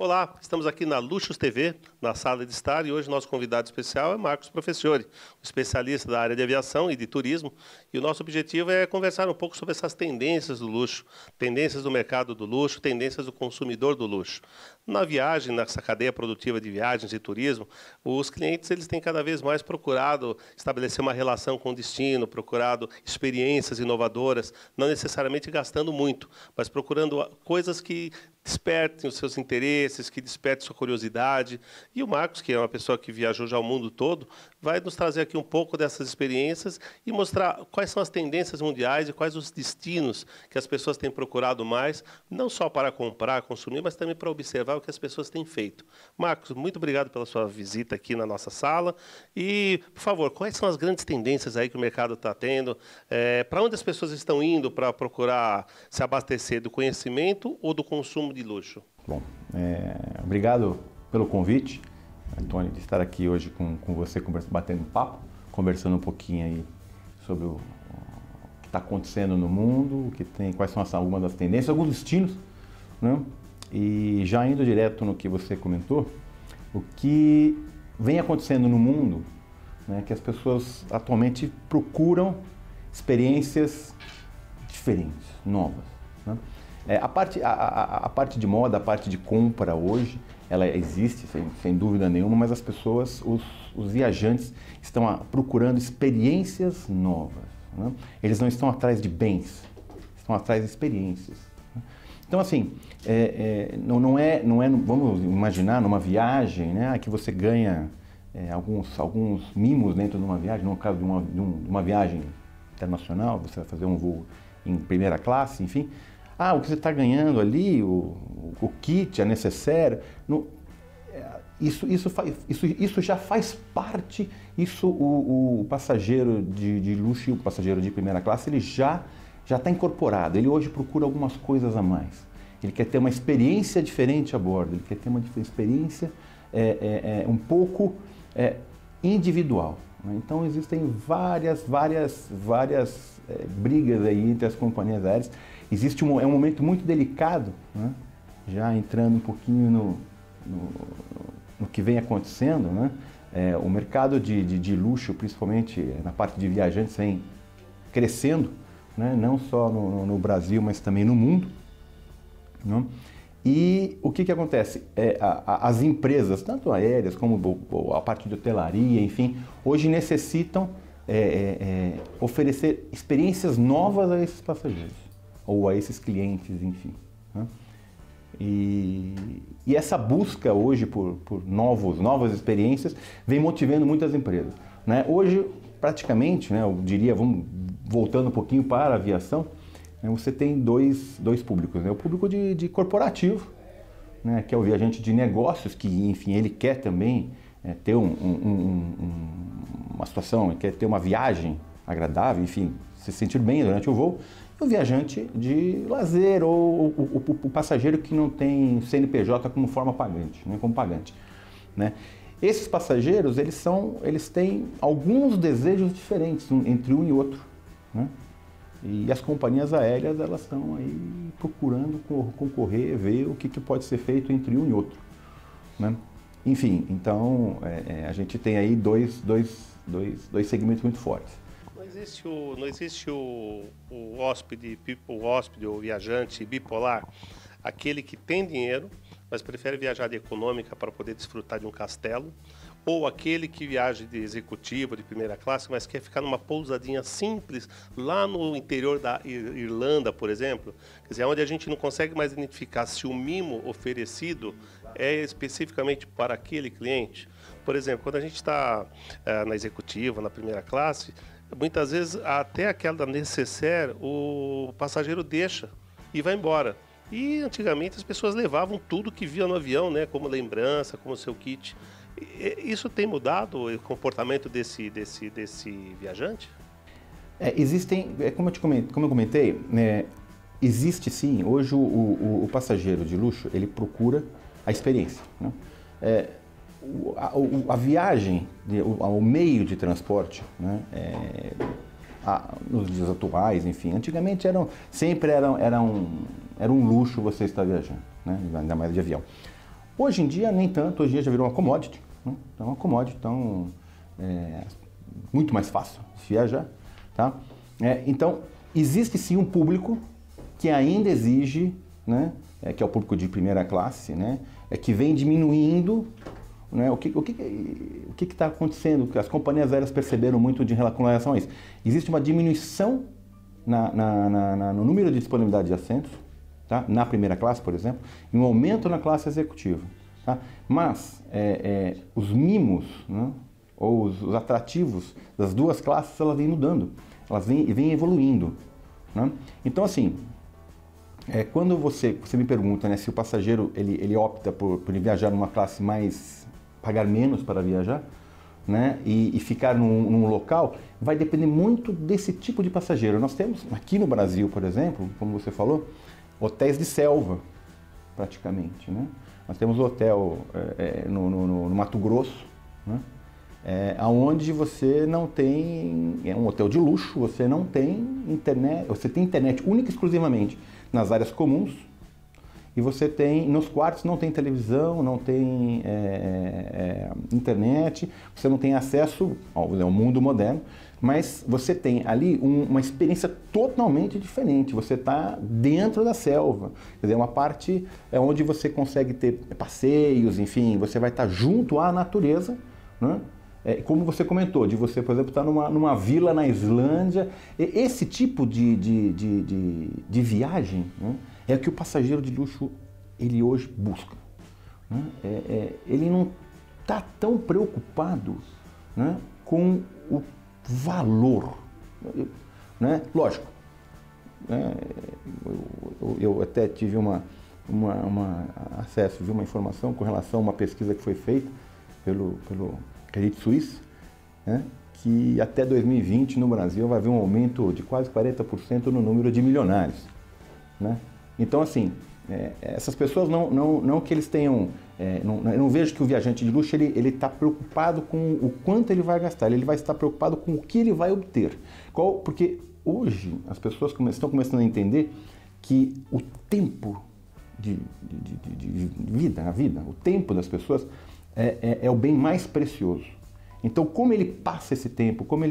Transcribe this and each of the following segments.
Olá, estamos aqui na Luxus TV, na sala de estar, e hoje nosso convidado especial é Marcos Professori, um especialista da área de aviação e de turismo, e o nosso objetivo é conversar um pouco sobre essas tendências do luxo, tendências do mercado do luxo, tendências do consumidor do luxo. Na viagem, nessa cadeia produtiva de viagens e turismo, os clientes eles têm cada vez mais procurado estabelecer uma relação com o destino, procurado experiências inovadoras, não necessariamente gastando muito, mas procurando coisas que despertem os seus interesses, que despertem sua curiosidade. E o Marcos, que é uma pessoa que viajou já o mundo todo, vai nos trazer aqui um pouco dessas experiências e mostrar quais são as tendências mundiais e quais os destinos que as pessoas têm procurado mais, não só para comprar, consumir, mas também para observar o que as pessoas têm feito. Marcos, muito obrigado pela sua visita aqui na nossa sala. E, por favor, quais são as grandes tendências aí que o mercado está tendo? Para onde as pessoas estão indo para procurar se abastecer do conhecimento ou do consumo de luxo? Bom, obrigado pelo convite, Antônio, de estar aqui hoje com você, batendo papo, conversando um pouquinho aí sobre o que está acontecendo no mundo, quais são algumas das tendências, alguns destinos, né? E já indo direto no que você comentou, o que vem acontecendo no mundo, né, que as pessoas atualmente procuram experiências diferentes, novas, né? A parte de moda, a parte de compra hoje, ela existe, sem dúvida nenhuma, mas as pessoas, os viajantes, estão procurando experiências novas, né? Eles não estão atrás de bens, estão atrás de experiências, né? Então, assim, não é, vamos imaginar, numa viagem, né, que você ganha alguns mimos dentro de uma viagem, no caso de uma viagem internacional, você vai fazer um voo em primeira classe, enfim. O que você está ganhando ali, o kit, a necessaire, isso já faz parte, o passageiro de luxo e o passageiro de primeira classe, ele já está incorporado, ele hoje procura algumas coisas a mais. Ele quer ter uma experiência diferente a bordo, ele quer ter uma experiência um pouco individual, né? Então existem várias brigas aí entre as companhias aéreas. Existe um momento muito delicado, né? Já entrando um pouquinho no que vem acontecendo, né? O mercado de luxo, principalmente na parte de viajantes, vem crescendo, né? Não só no Brasil, mas também no mundo, né? E o que acontece? As empresas, tanto aéreas como a parte de hotelaria, enfim, hoje necessitam oferecer experiências novas a esses passageiros, ou a esses clientes, enfim, né? E essa busca hoje por novas experiências vem motivando muitas empresas, né? Hoje, praticamente, né, eu diria, voltando um pouquinho para a aviação, né, você tem dois públicos, né? O público de corporativo, né, que é o viajante de negócios, que, enfim, ele quer também ter uma situação, quer ter uma viagem agradável, enfim, se sentir bem durante o voo. O viajante de lazer ou o passageiro que não tem CNPJ como forma pagante, né, como pagante, né? Esses passageiros, eles têm alguns desejos diferentes entre um e outro, né? E as companhias aéreas, elas estão aí procurando concorrer, ver o que pode ser feito entre um e outro, né? Enfim, então a gente tem aí dois segmentos muito fortes. Não existe o hóspede ou viajante bipolar, aquele que tem dinheiro, mas prefere viajar de econômica para poder desfrutar de um castelo, ou aquele que viaja de executivo, de primeira classe, mas quer ficar numa pousadinha simples lá no interior da Irlanda, por exemplo. Quer dizer, onde a gente não consegue mais identificar se o mimo oferecido é especificamente para aquele cliente. Por exemplo, quando a gente está na executiva, na primeira classe, muitas vezes até aquela necessaire o passageiro deixa e vai embora. E antigamente as pessoas levavam tudo que via no avião, né, como lembrança, como seu kit. Isso tem mudado o comportamento desse viajante? Existem, como eu comentei, né, existe sim, hoje o passageiro de luxo, ele procura a experiência, né? A viagem, o meio de transporte, né, nos dias atuais, enfim, antigamente sempre era um luxo você estar viajando, né, ainda mais de avião. Hoje em dia, nem tanto, hoje em dia já virou uma commodity, né? Então, é uma commodity, então é muito mais fácil se viajar, tá? Então, existe sim um público que ainda exige, né, que é o público de primeira classe, né, que vem diminuindo, né, o que está acontecendo, que as companhias aéreas perceberam muito com relação a isso. Existe uma diminuição no número de disponibilidade de assentos, tá, na primeira classe, por exemplo, e um aumento na classe executiva. Tá? Mas os mimos, né, ou os atrativos das duas classes, elas vêm mudando, elas vêm evoluindo. Né? Então, assim, quando você me pergunta, né, se o passageiro ele opta por viajar numa classe pagar menos para viajar, né, e ficar num local, vai depender muito desse tipo de passageiro. Nós temos aqui no Brasil, por exemplo, como você falou, hotéis de selva, praticamente. Né? Nós temos hotel no Mato Grosso, né, onde você não tem, é um hotel de luxo, você não tem internet, você tem internet única e exclusivamente nas áreas comuns, e você tem, nos quartos não tem televisão, não tem internet, você não tem acesso ao mundo moderno, mas você tem ali uma experiência totalmente diferente, você está dentro da selva, quer dizer, uma parte onde você consegue ter passeios, enfim, você vai estar junto à natureza, né? Como você comentou, de você, por exemplo, estar numa vila na Islândia. Esse tipo de viagem, né, é o que o passageiro de luxo ele hoje busca. Né? Ele não está tão preocupado, né, com o valor. Né? Lógico, né, eu até tive acesso a uma informação com relação a uma pesquisa que foi feita pelo Credit Suisse, né, que até 2020 no Brasil vai haver um aumento de quase 40% no número de milionários. Né? Então, assim, essas pessoas não que eles tenham... eu não vejo que o viajante de luxo ele está preocupado com o quanto ele vai gastar, ele vai estar preocupado com o que ele vai obter. Porque hoje as pessoas estão começando a entender que o tempo de vida, a vida, o tempo das pessoas é o bem mais precioso. Então, como ele passa esse tempo, como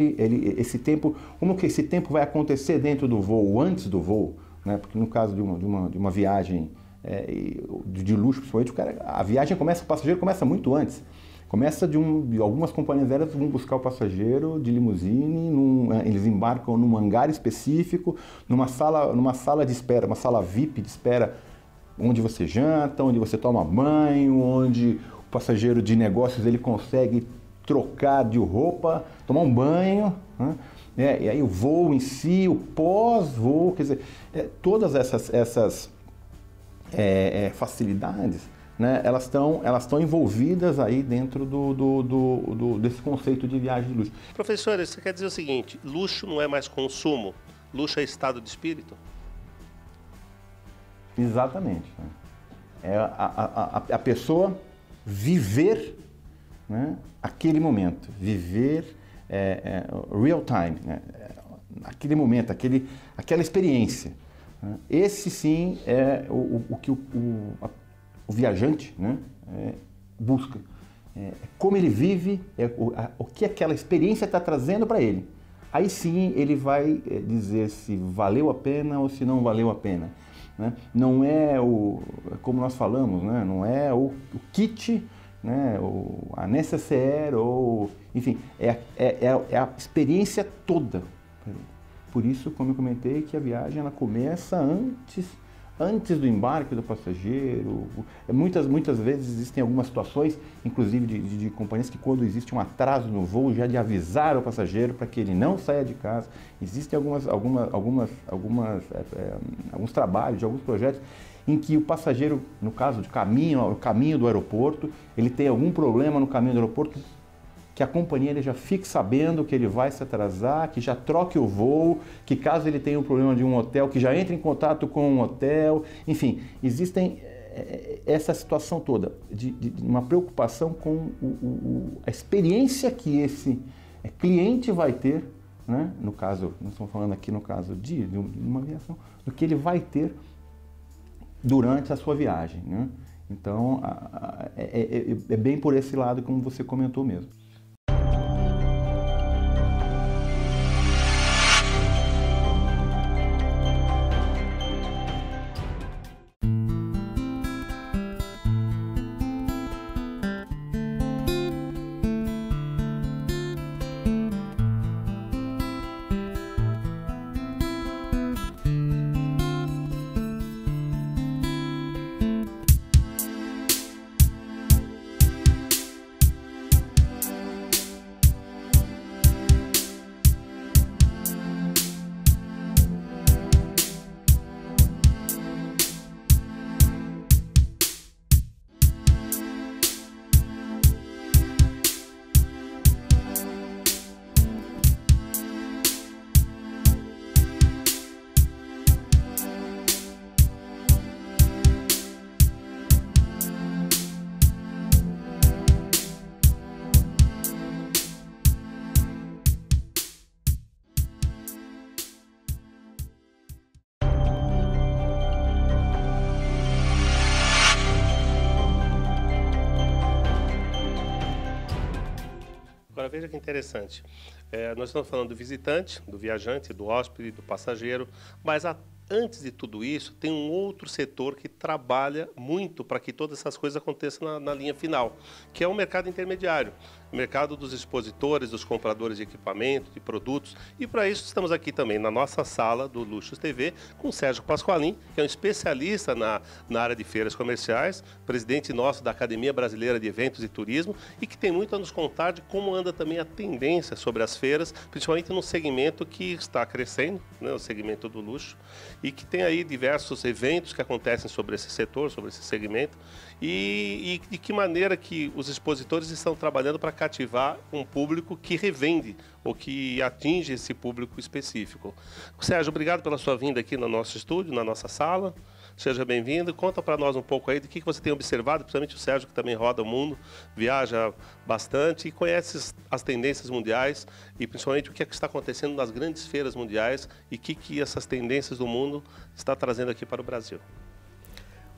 que esse tempo vai acontecer dentro do voo, antes do voo, né? Porque no caso de uma viagem de luxo, principalmente, a viagem começa, o passageiro começa muito antes. Começa de algumas companhias aéreas vão buscar o passageiro de limusine, eles embarcam num hangar específico, numa sala de espera, uma sala VIP de espera, onde você janta, onde você toma banho, onde o passageiro de negócios ele consegue trocar de roupa, tomar um banho, né? E aí o voo em si, o pós-voo, quer dizer, todas essas facilidades, né, elas estão envolvidas aí dentro desse conceito de viagem de luxo. Professor, isso quer dizer o seguinte, luxo não é mais consumo, luxo é estado de espírito? Exatamente. Né? A pessoa viver, né, aquele momento, viver real time, né, aquele momento, aquela experiência. Né? Esse sim é o que o viajante, né, busca. Como ele vive, o que aquela experiência está trazendo para ele. Aí sim ele vai dizer se valeu a pena ou se não valeu a pena. Né? Não é como nós falamos, né? Não é o kit, né? A necessaire, enfim, é a experiência toda. Por isso, como eu comentei, que a viagem ela começa antes do embarque do passageiro. Muitas vezes existem algumas situações, inclusive de companhias, que quando existe um atraso no voo, já de avisar o passageiro para que ele não saia de casa. Existem alguns trabalhos, de alguns projetos, em que o passageiro, no caso de caminho do aeroporto, ele tem algum problema no caminho do aeroporto, que a companhia ele já fique sabendo que ele vai se atrasar, que já troque o voo, que caso ele tenha um problema de um hotel, que já entre em contato com um hotel. Enfim, existem essa situação toda de uma preocupação com a experiência que esse cliente vai ter, né? No caso, nós estamos falando aqui no caso de uma aviação, do que ele vai ter durante a sua viagem, né? Então, é bem por esse lado como você comentou mesmo. Agora veja que interessante, nós estamos falando do visitante, do viajante, do hóspede, do passageiro, mas antes de tudo isso tem um outro setor que trabalha muito para que todas essas coisas aconteçam na linha final, que é o mercado intermediário, o mercado dos expositores, dos compradores de equipamento, de produtos, e para isso estamos aqui também na nossa sala do Luxos TV com o Sérgio Pasqualin, que é um especialista na área de feiras comerciais, presidente nosso da Academia Brasileira de Eventos e Turismo, e que tem muito a nos contar de como anda também a tendência sobre as feiras, principalmente no segmento que está crescendo, né, o segmento do luxo, e que tem aí diversos eventos que acontecem sobre esse setor, sobre esse segmento, e de que maneira que os expositores estão trabalhando para cativar um público que revende ou que atinge esse público específico. Sérgio, obrigado pela sua vinda aqui no nosso estúdio, na nossa sala. Seja bem-vindo. Conta para nós um pouco aí do que você tem observado, principalmente o Sérgio, que também roda o mundo, viaja bastante e conhece as tendências mundiais e principalmente o que é que está acontecendo nas grandes feiras mundiais e o que essas tendências do mundo está trazendo aqui para o Brasil.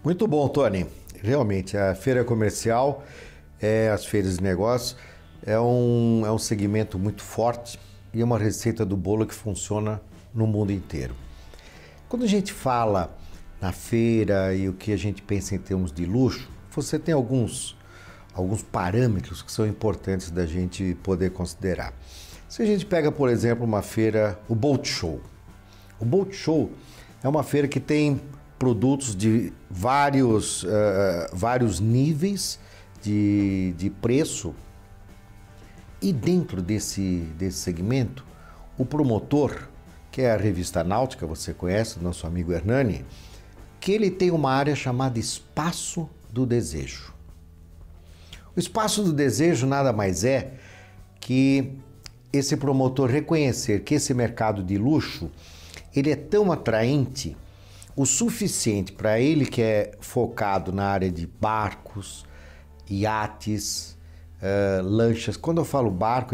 Muito bom, Tony. Realmente, a feira comercial, as feiras de negócios, é um segmento muito forte e é uma receita do bolo que funciona no mundo inteiro. Quando a gente fala na feira e o que a gente pensa em termos de luxo, você tem alguns parâmetros que são importantes da gente poder considerar. Se a gente pega, por exemplo, uma feira, o Boat Show. O Boat Show é uma feira que tem produtos de vários níveis de preço, e dentro desse segmento, o promotor, que é a revista Náutica, você conhece, nosso amigo Hernani, que ele tem uma área chamada Espaço do Desejo. O Espaço do Desejo nada mais é que esse promotor reconhecer que esse mercado de luxo, ele é tão atraente o suficiente para ele que é focado na área de barcos, iates, lanchas. Quando eu falo barco,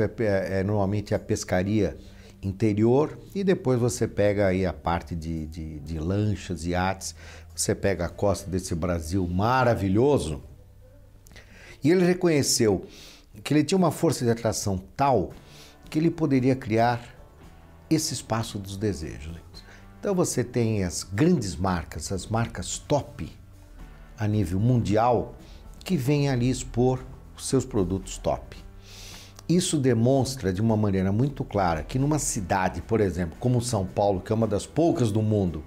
normalmente a pescaria interior, e depois você pega aí a parte de lanchas, iates, você pega a costa desse Brasil maravilhoso, e ele reconheceu que ele tinha uma força de atração tal que ele poderia criar esse espaço dos desejos. Então você tem as grandes marcas, as marcas top a nível mundial, que vêm ali expor os seus produtos top. Isso demonstra de uma maneira muito clara que numa cidade, por exemplo, como São Paulo, que é uma das poucas do mundo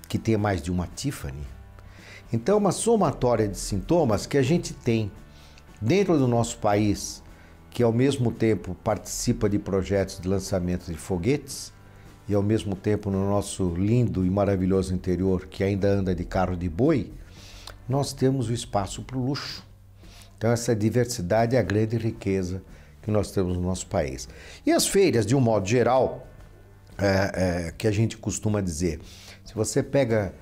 que tem mais de uma Tiffany, então é uma somatória de sintomas que a gente tem dentro do nosso país, que ao mesmo tempo participa de projetos de lançamento de foguetes e ao mesmo tempo no nosso lindo e maravilhoso interior, que ainda anda de carro de boi, nós temos o espaço para o luxo. Então essa diversidade é a grande riqueza que nós temos no nosso país. E as feiras, de um modo geral, que a gente costuma dizer, se você pega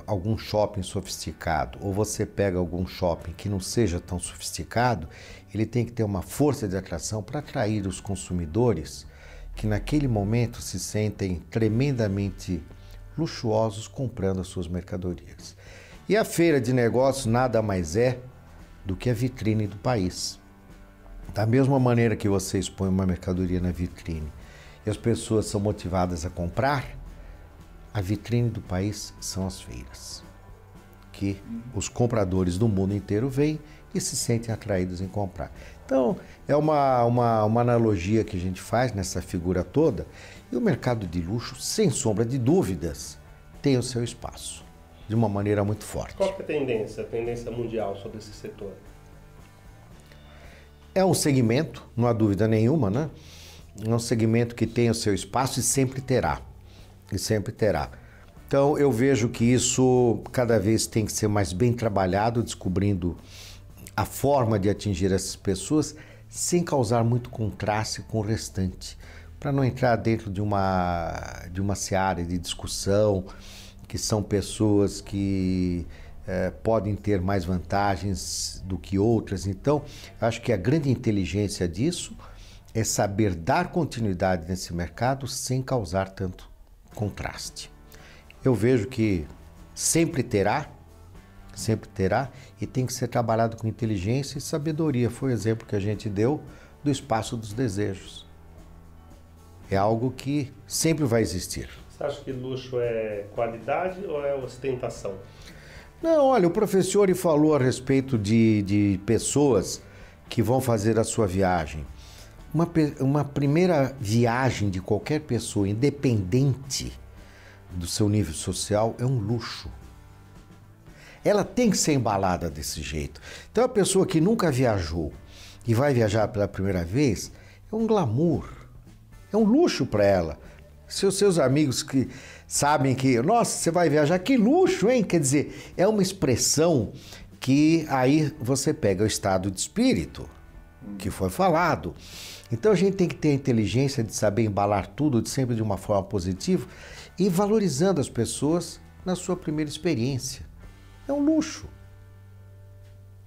algum shopping sofisticado ou você pega algum shopping que não seja tão sofisticado, ele tem que ter uma força de atração para atrair os consumidores que naquele momento se sentem tremendamente luxuosos comprando as suas mercadorias. E a feira de negócios nada mais é do que a vitrine do país. Da mesma maneira que você expõe uma mercadoria na vitrine e as pessoas são motivadas a comprar, a vitrine do país são as feiras, que os compradores do mundo inteiro vêm e se sentem atraídos em comprar. Então, é uma analogia que a gente faz nessa figura toda, e o mercado de luxo, sem sombra de dúvidas, tem o seu espaço, de uma maneira muito forte. Qual que é a tendência mundial sobre esse setor? É um segmento, não há dúvida nenhuma, né? É um segmento que tem o seu espaço e sempre terá. E sempre terá. Então, eu vejo que isso cada vez tem que ser mais bem trabalhado, descobrindo a forma de atingir essas pessoas sem causar muito contraste com o restante, para não entrar dentro de uma seara de discussão, que são pessoas que podem ter mais vantagens do que outras. Então, acho que a grande inteligência disso é saber dar continuidade nesse mercado sem causar tanto contraste. Eu vejo que sempre terá, e tem que ser trabalhado com inteligência e sabedoria. Foi o exemplo que a gente deu do espaço dos desejos. É algo que sempre vai existir. Você acha que luxo é qualidade ou é ostentação? Não, olha, o professor falou a respeito de pessoas que vão fazer a sua viagem. Uma primeira viagem de qualquer pessoa, independente do seu nível social, é um luxo. Ela tem que ser embalada desse jeito. Então, a pessoa que nunca viajou e vai viajar pela primeira vez, é um glamour, é um luxo para ela. Se os seus amigos que sabem que, nossa, você vai viajar, que luxo, hein? Quer dizer, é uma expressão que aí você pega o estado de espírito que foi falado. Então, a gente tem que ter a inteligência de saber embalar tudo sempre de uma forma positiva e valorizando as pessoas na sua primeira experiência. É um luxo.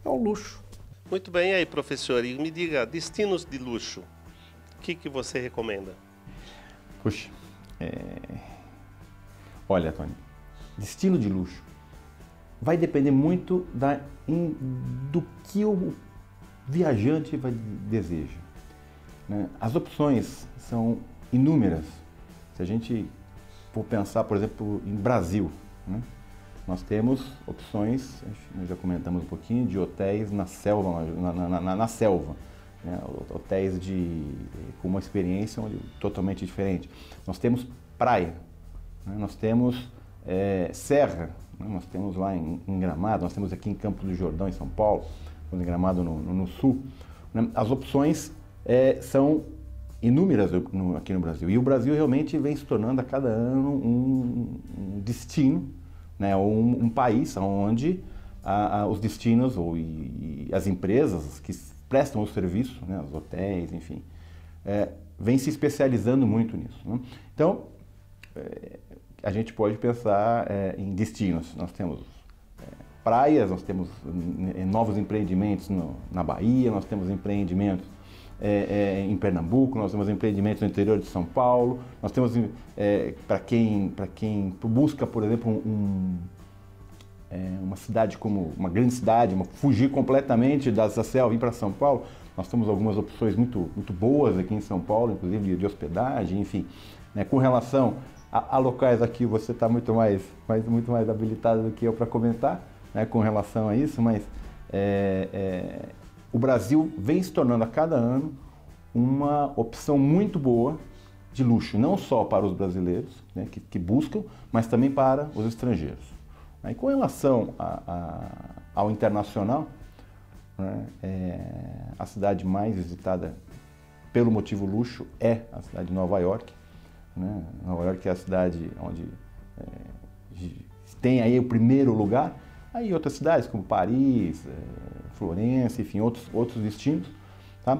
É um luxo. Muito bem, e aí, professor, e me diga, destinos de luxo, o que você recomenda? Puxa, olha, Tony, destino de luxo vai depender muito do que o viajante deseja, né? As opções são inúmeras. Se a gente for pensar, por exemplo, em Brasil, né? Nós temos opções, nós já comentamos um pouquinho, de hotéis na selva, na selva, né? Hotéis com uma experiência totalmente diferente. Nós temos praia, né? Nós temos serra, né? Nós temos lá em Gramado, nós temos aqui em Campos do Jordão, em São Paulo, em Gramado no sul. Né? As opções são inúmeras aqui no Brasil. E o Brasil realmente vem se tornando a cada ano um destino, né, um país onde os destinos e as empresas que prestam o serviço, né, os hotéis, enfim, vêm se especializando muito nisso, né? Então, a gente pode pensar em destinos. Nós temos praias, nós temos novos empreendimentos na Bahia, nós temos empreendimentos em Pernambuco, nós temos empreendimentos no interior de São Paulo, nós temos, para quem busca, por exemplo, uma cidade como uma grande cidade, fugir completamente da selva e ir para São Paulo, nós temos algumas opções muito boas aqui em São Paulo, inclusive de hospedagem, enfim, né? Com relação a locais aqui, você está muito mais habilitado do que eu para comentar, né, com relação a isso, mas o Brasil vem se tornando a cada ano uma opção muito boa de luxo, não só para os brasileiros, né, que buscam, mas também para os estrangeiros. E com relação ao internacional, né, a cidade mais visitada pelo motivo luxo é a cidade de Nova York. Né? Nova York é a cidade onde tem aí o primeiro lugar. Aí outras cidades como Paris, Florença, enfim, outros destinos, tá?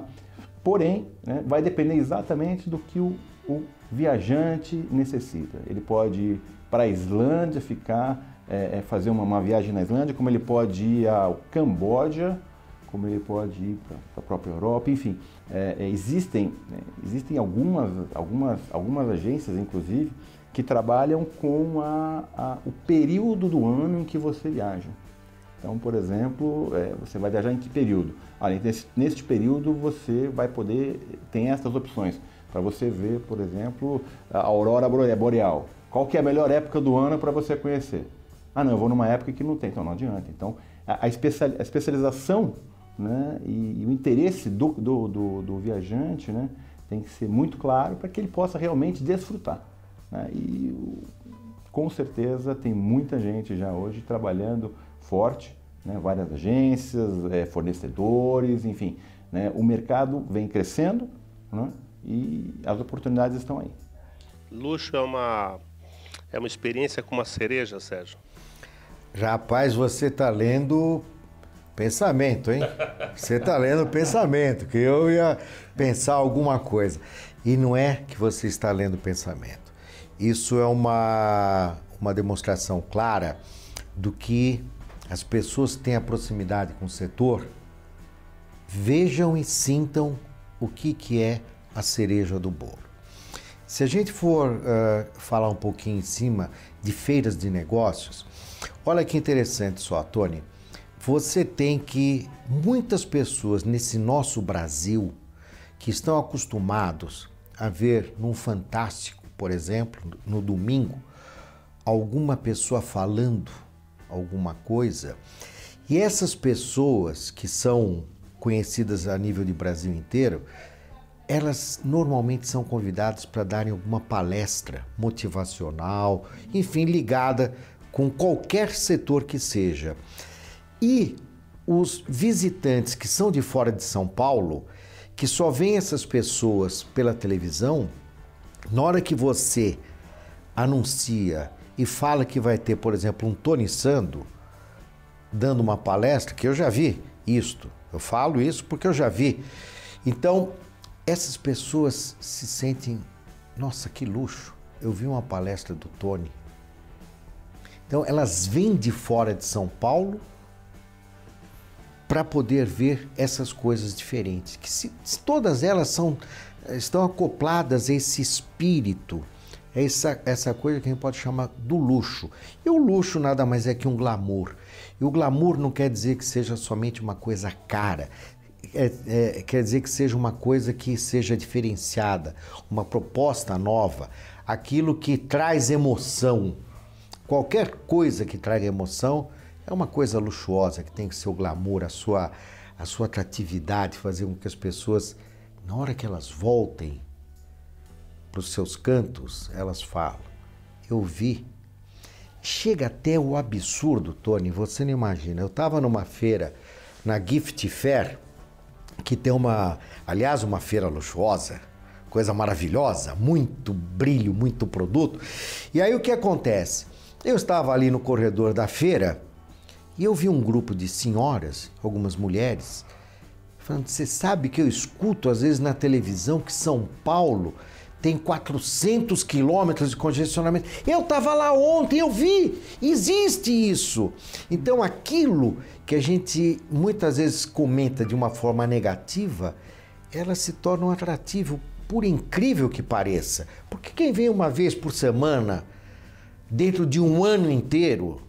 Porém, né, vai depender exatamente do que o viajante necessita. Ele pode ir para a Islândia, fazer uma viagem na Islândia, como ele pode ir ao Camboja, como ele pode ir para a própria Europa, enfim. Existem algumas agências, inclusive, que trabalham com o período do ano em que você viaja. Então, por exemplo, você vai viajar em que período? Neste período você vai poder, tem essas opções, para você ver, por exemplo, a aurora boreal. Qual que é a melhor época do ano para você conhecer? Ah, não, eu vou numa época que não tem, então não adianta. Então, a especialização, né, e o interesse do viajante, né, tem que ser muito claro para que ele possa realmente desfrutar, né? E com certeza tem muita gente já hoje trabalhando forte, né, várias agências, fornecedores, enfim, né, o mercado vem crescendo, né, e as oportunidades estão aí. Luxo é uma experiência com uma cereja, Sérgio? Rapaz, você está lendo pensamento, hein? Você está lendo pensamento, que eu ia pensar alguma coisa. E não é que você está lendo pensamento. Isso é uma demonstração clara do que as pessoas que têm a proximidade com o setor vejam e sintam o que é a cereja do bolo. Se a gente for falar um pouquinho em cima de feiras de negócios, olha que interessante só, Tony. Você tem que muitas pessoas nesse nosso Brasil que estão acostumados a ver num Fantástico, por exemplo, no domingo, alguma pessoa falando alguma coisa, e essas pessoas que são conhecidas a nível de Brasil inteiro, elas normalmente são convidadas para darem alguma palestra motivacional, enfim, ligada com qualquer setor que seja. E os visitantes que são de fora de São Paulo, que só veem essas pessoas pela televisão, na hora que você anuncia e fala que vai ter, por exemplo, um Tony Sando dando uma palestra, que eu já vi isto, eu falo isso porque eu já vi. Então, essas pessoas se sentem, nossa, que luxo, eu vi uma palestra do Tony. Então, elas vêm de fora de São Paulo para poder ver essas coisas diferentes, que se todas elas estão acopladas a esse espírito, essa coisa que a gente pode chamar do luxo. E o luxo nada mais é que um glamour. E o glamour não quer dizer que seja somente uma coisa cara, quer dizer que seja uma coisa que seja diferenciada, uma proposta nova, aquilo que traz emoção. Qualquer coisa que traga emoção é uma coisa luxuosa, que tem que ser o glamour, a sua atratividade, fazer com que as pessoas, na hora que elas voltem para os seus cantos, elas falam, eu vi. Chega até o absurdo, Tony, você não imagina. Eu estava numa feira, na Gift Fair, que tem uma feira luxuosa, coisa maravilhosa, muito brilho, muito produto. E aí o que acontece? Eu estava ali no corredor da feira e eu vi um grupo de senhoras, algumas mulheres, falando, você sabe que eu escuto às vezes na televisão que São Paulo tem 400 quilômetros de congestionamento. Eu estava lá ontem, eu vi, existe isso. Então aquilo que a gente muitas vezes comenta de uma forma negativa, ela se torna um atrativo, por incrível que pareça. Porque quem vem uma vez por semana, dentro de um ano inteiro,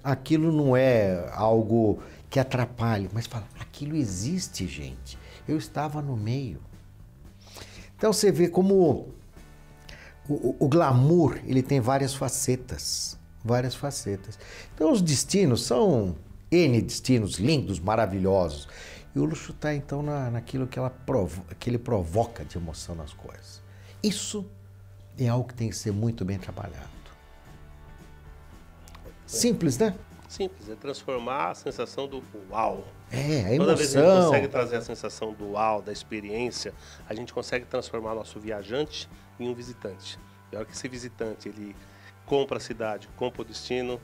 aquilo não é algo que atrapalhe, mas fala, aquilo existe, gente. Eu estava no meio. Então você vê como o glamour, ele tem várias facetas, várias facetas. Então os destinos são N destinos lindos, maravilhosos. E o luxo está então naquilo que ele provoca de emoção nas coisas. Isso é algo que tem que ser muito bem trabalhado. Simples, né? Simples, é transformar a sensação do uau. A emoção. Toda vez que a gente consegue trazer a sensação do uau, da experiência, a gente consegue transformar nosso viajante em um visitante. E a hora que esse visitante ele compra a cidade, compra o destino,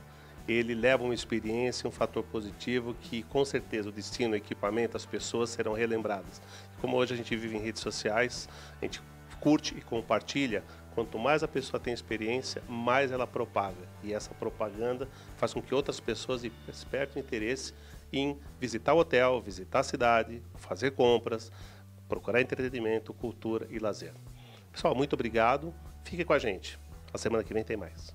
ele leva uma experiência, um fator positivo que com certeza o destino, o equipamento, as pessoas serão relembradas. Como hoje a gente vive em redes sociais, a gente curte e compartilha. Quanto mais a pessoa tem experiência, mais ela propaga. E essa propaganda faz com que outras pessoas despertem interesse em visitar o hotel, visitar a cidade, fazer compras, procurar entretenimento, cultura e lazer. Pessoal, muito obrigado. Fique com a gente. A semana que vem tem mais.